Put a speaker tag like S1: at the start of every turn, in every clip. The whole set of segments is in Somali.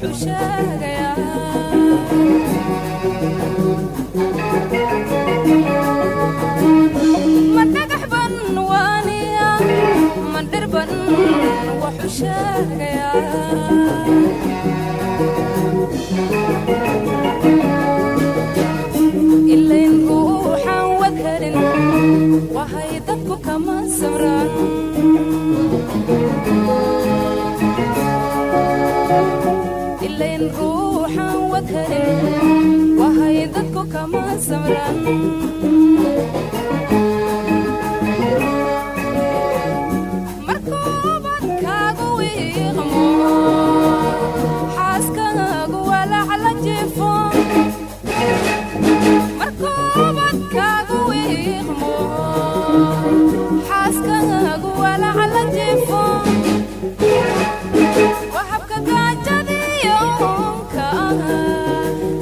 S1: وحشاقيا من نقحبن وانيا من دربن وحشاقيا إلا نروحا وذهرن وهيدك كما سمران إلا نروحا وذهرن وهيدك كما سمران مركوبات كاغو يغمو حاسكاغو ولا على جيفون مركوبات كاغو يغمو حاسكاغو ولا على جيفون وحبك قاجدي يومك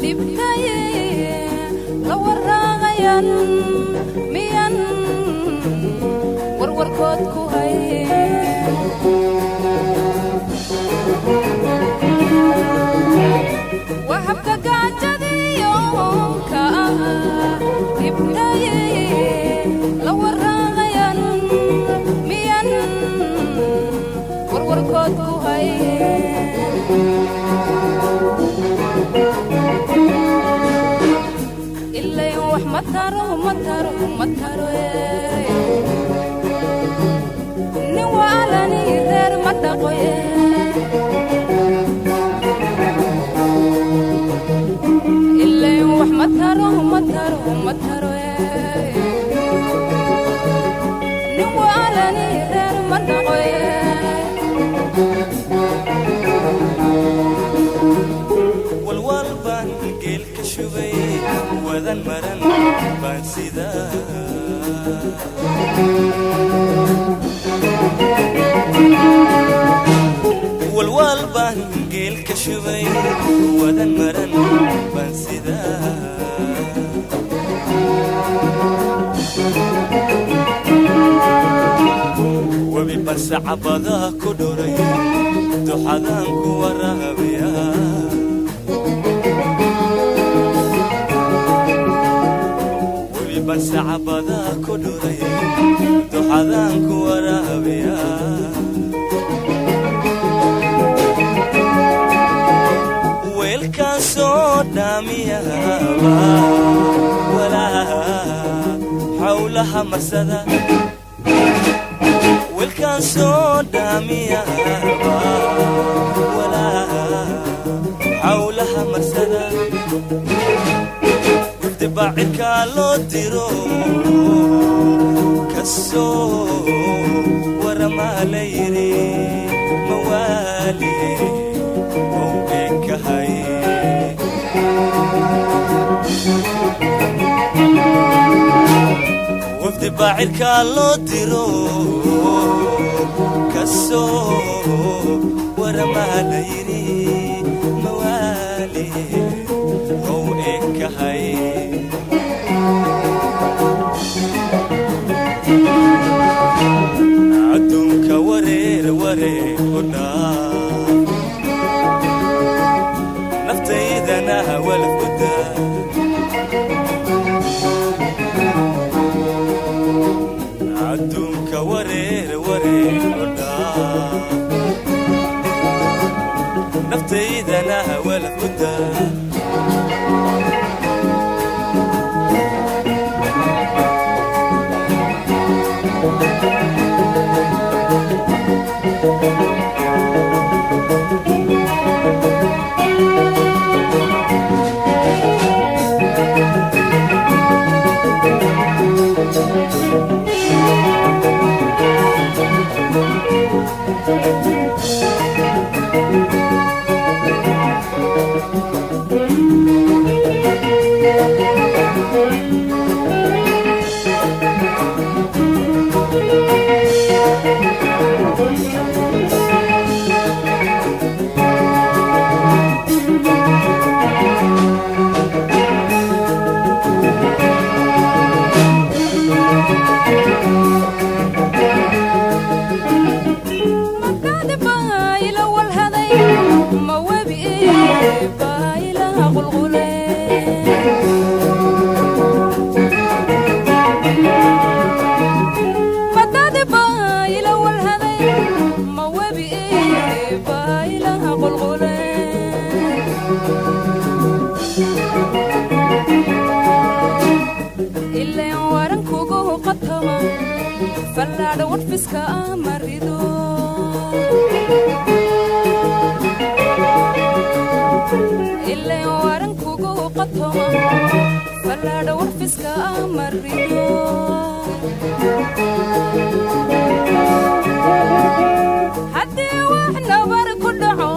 S1: لبكاي لو الراغيان ميان ورور كودكو هاي وحبك قاجدي يومك لبكاي لو الراغيان ميان ورور كودكو هاي إلا يوح مطارو مطارو مطارو نوالني غير مطاقو إلا يوح مطارو مطارو مطارو نوالني غير مطاقو
S2: والوالبان قيل كشوبي وذا المرن بان سيدا والوالبان قيل كشوبي وذا المرن بان سيدا وببس عبدا كدوري دوحدان كورابيا بس عبدا كدوري دوحدان كورابيا ويلكا سوداميا ولا حولها مسدا ويلكا سوداميا ولا حولها مسدا دبعك لو ديرو كسو ورما ليري موالي وبك هاي وفدبعك لو ديرو كسو ورما ليري موالي وبك هاي عدوك ورير ورير هنا نفتي ذناها والفدا عدوك ورير ورير هنا نفتي ذناها والفدا
S1: warfiska marido ilaa waran kugu qatoma falaadha warfiska marido haddii wax nabar ku dhaco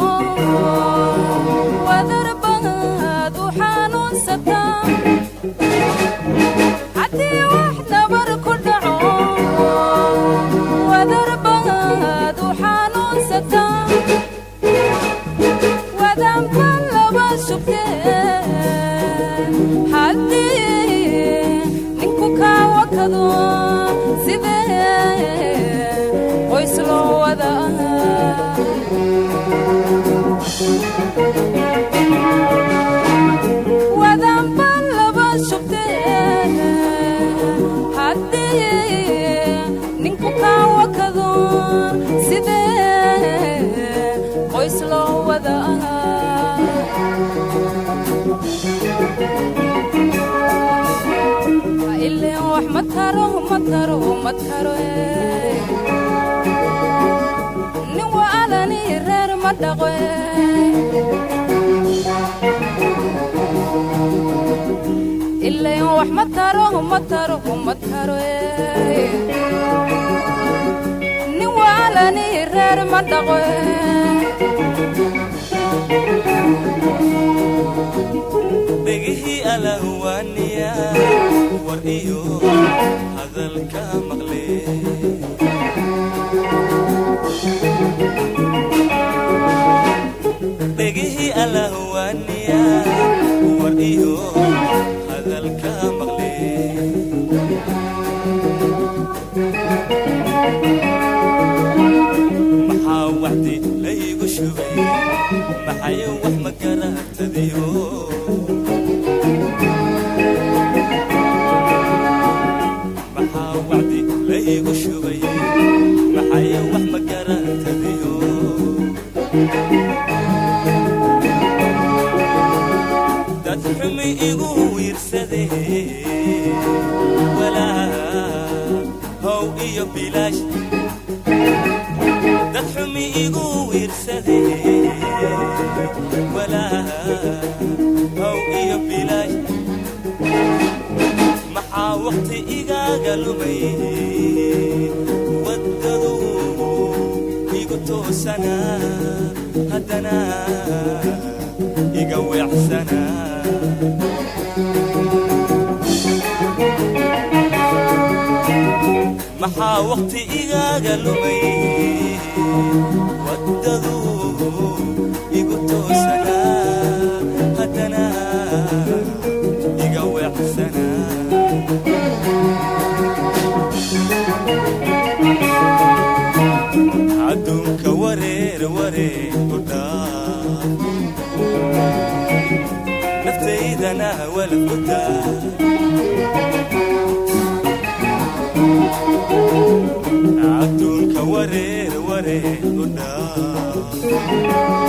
S1: wadarbaad u xanuunsataa haddii wax nabar ku dhaco wadarbaad u xanuunsataa wadanba laba shubtee haddii ninku kaa wakado sidee qoys loo wadaa wadanba laba shubtee haddii ninku kaa wakado sidee qoys loo wadaa ilaa wax ma taro nin waalani reer ma dhaqo ilaa wax ma taro nin waalani reer ma dhaqo
S2: dhegihii alahwaaniya war iyo hadalka maqle dhegihii alahwaaniya war iyo hadalka maqle maxaa wacdi laygu shubay maxay wax ma garatadiyo maxaa wacdi laygu shubay maxay wax ma garatadiyo dad xumi igu wiirsadee walaa how iyo bilaash dad xumi igu wiirsadee walaa how iyo bilaash maxaa waqti igaaga lumay waddadu igu toosanaa haddana iga weecsanaa maxaa waqti igaaga lumay waddadu igu toosanaa haddana iga weecsanaa adduunka wareer u dhaaf naftaydana walaf u daa adduunka wareer u dhaaf